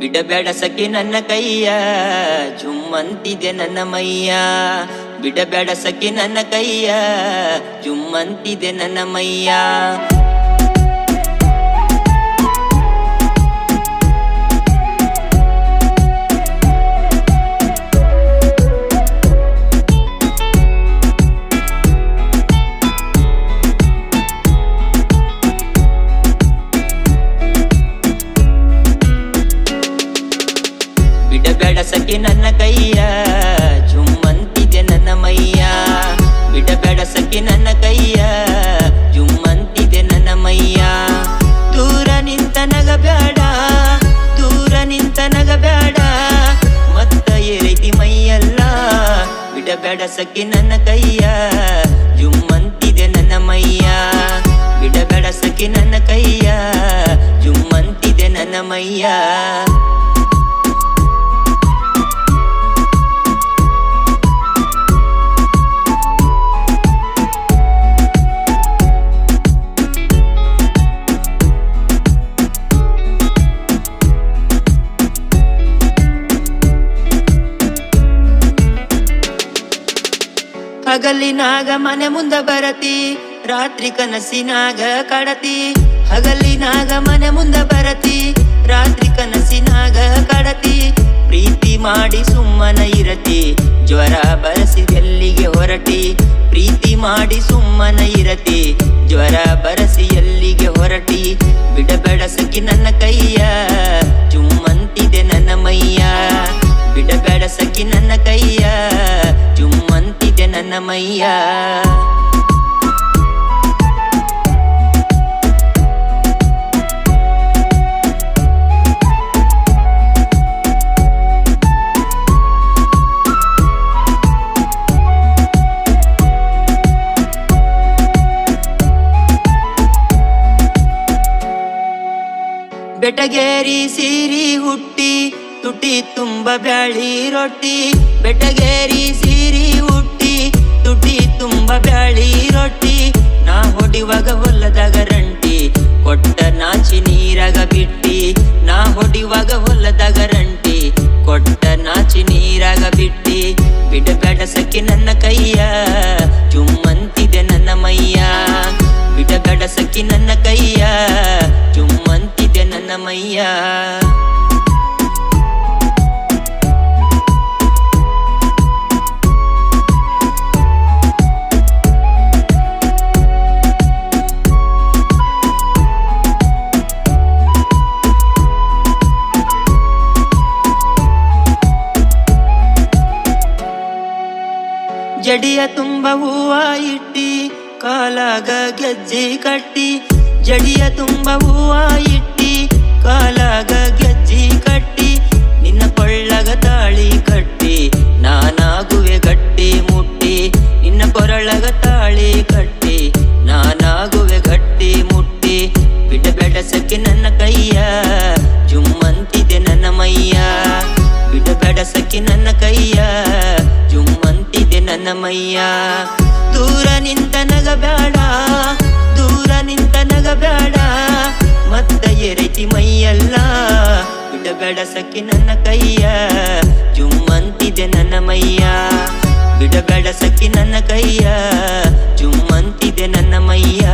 ಬಿಡಬೇಡ ಸಖಿ ನನ್ನ ಕೈಯ ಜುಮ್ಮಂತಿದೆ ನನ್ನ ಮೈಯ ಬಿಡಬೇಡ ಸಖಿ ನನ್ನ ಕೈಯ ಜುಮ್ಮಂತಿದೆ ನನ್ನ ಮೈಯ ಬಿಡಬೇಡ ಸಖಿ ನನ್ನ ಕೈಯ ಜುಮ್ಮಂತಿದೆ ನನ್ನ ಮೈಯ ಬಿಡಬೇಡ ಸಖಿ ನನ್ನ ಕೈಯ ಜುಮ್ಮಂತಿದೆ ನನ್ನ ಮೈಯ ದೂರ ನಿಂತ ನಗಬೇಡ ದೂರ ನಿಂತ ನಗಬೇಡ ಮತ್ತ ಏರೈತಿ ಮೈಯಲ್ಲ ಬಿಡಬೇಡ ಸಖಿ ನನ್ನ ಕೈಯ ಜುಮ್ಮಂತಿದೆ ನನ್ನ ಮೈಯ ಬಿಡಬೇಡ ಸಖಿ ನನ್ನ ಕೈಯ ಜುಮ್ಮಂತಿದೆ ನನ್ನ ಮೈಯ ಹಗಲಿನಾಗ ಮನೆ ಮುಂದ ಬರತಿ ರಾತ್ರಿ ಕನಸಿನಾಗ ಕಡತಿ ಹಗಲಿನಾಗ ಮನೆ ಮುಂದ ಬರತಿ ರಾತ್ರಿ ಕನಸಿನಾಗ ಕಡತಿ ಪ್ರೀತಿ ಮಾಡಿ ಸುಮ್ಮನ ಇರತಿ ಜ್ವರ ಬರಸಿ ಎಲ್ಲಿಗೆ ಹೊರಟಿ ಪ್ರೀತಿ ಮಾಡಿ ಸುಮ್ಮನ ಇರತಿ ಜ್ವರ ಬರಸಿ ಎಲ್ಲಿಗೆ ಹೊರಟಿ ಬಿಡಬೇಡ ಸಖಿ ನನ್ನ ಕೈಯ ಜುಮ್ಮಂತಿದೆ ನನ್ನ ಮೈಯ ಬಿಡಬೇಡ ಸಖಿ ನನ್ನ ಕೈಯ ಜುಮ್ಮಂತಿದೆ ನನ್ನ ಮೈಯ ಬೆಟಗೇರಿ ಸೀರಿ ಹುಟ್ಟಿ ತುಟಿ ತುಂಬ ಬ್ಯಾಳಿ ರೊಟ್ಟಿ ಬೆಟಗೇರಿ ಸೀರಿ ಹುಟ್ಟಿ ತುಟಿ ತುಂಬ ಬ್ಯಾಳಿ ರೊಟ್ಟಿ ನಾ ಹೊಡಿವಾಗ ಹೊಲದಾಗ ರಂಟಿ ಕೊಟ್ಟ ನಾಚಿ ನೀರಾಗ ಬಿಟ್ಟಿ ನಾ ಹೊಡಿವಾಗ ಹೊಲದಾಗ ರಂಟಿ ಕೊಟ್ಟ ನಾಚಿ ನೀರಾಗ ಬಿಟ್ಟಿ ಬಿಡಬೇಡ ಸಖಿ ನನ್ನ ಕೈಯ ಜುಮ್ಮಂತಿದೆ ನನ್ನ ಮೈಯ ಬಿಡಬೇಡ ಸಖಿ ನನ್ನ ಕೈಯ ಜುಮ್ಮಂತಿದೆ ನನ್ನ ಮೈಯ ಜಡಿಯ ತುಂಬ ಹೂವ ಇಟ್ಟಿ ಕಾಲಾಗ ಗೆಜ್ಜೆ ಕಟ್ಟಿ ಜಡಿಯ ತುಂಬ ಹೂವ ಇಟ್ಟಿ ಕಾಲಾಗ ಗೆಜ್ಜೆ ಕಟ್ಟಿ ನಿನ್ನ ಕೊಳ್ಳಗ ತಾಳಿ ಕಟ್ಟಿ ನಾನಾಗುವೆ ಗಟ್ಟಿ ಮುಟ್ಟಿ ನಿನ್ನ ಕೊರಳಗ ತಾಳಿ ಕಟ್ಟಿ ನಾನಾಗುವೆ ಗಟ್ಟಿ ಮುಟ್ಟಿ ಬಿಡಬೇಡ ಸಖಿ ನನ್ನ ಕೈಯ ಜುಮ್ಮಂತಿದೆ ನನ್ನ ಮೈಯ ಬಿಡಬೇಡ ಸಖಿ ನನ್ನ ಕೈಯ ಜುಮ್ಮಂತಿದೆ ನನ್ನ ಮೈಯ ದೂರ ನಿಂತ ನಗಬೇಡ ದೂರ ನಿಂತ ನಗಬೇಡ ಮತ್ತ ಏರೈತಿ ಮೈಯಲ್ಲ ಬಿಡಬೇಡ ಸಖಿ ನನ್ನ ಕೈಯ ಜುಮ್ಮಂತಿದೆ ನನ್ನ ಮೈಯ ಬಿಡಬೇಡ ಸಖಿ ನನ್ನ ಕೈಯ ಜುಮ್ಮಂತಿದೆ ನನ್ನ ಮೈಯ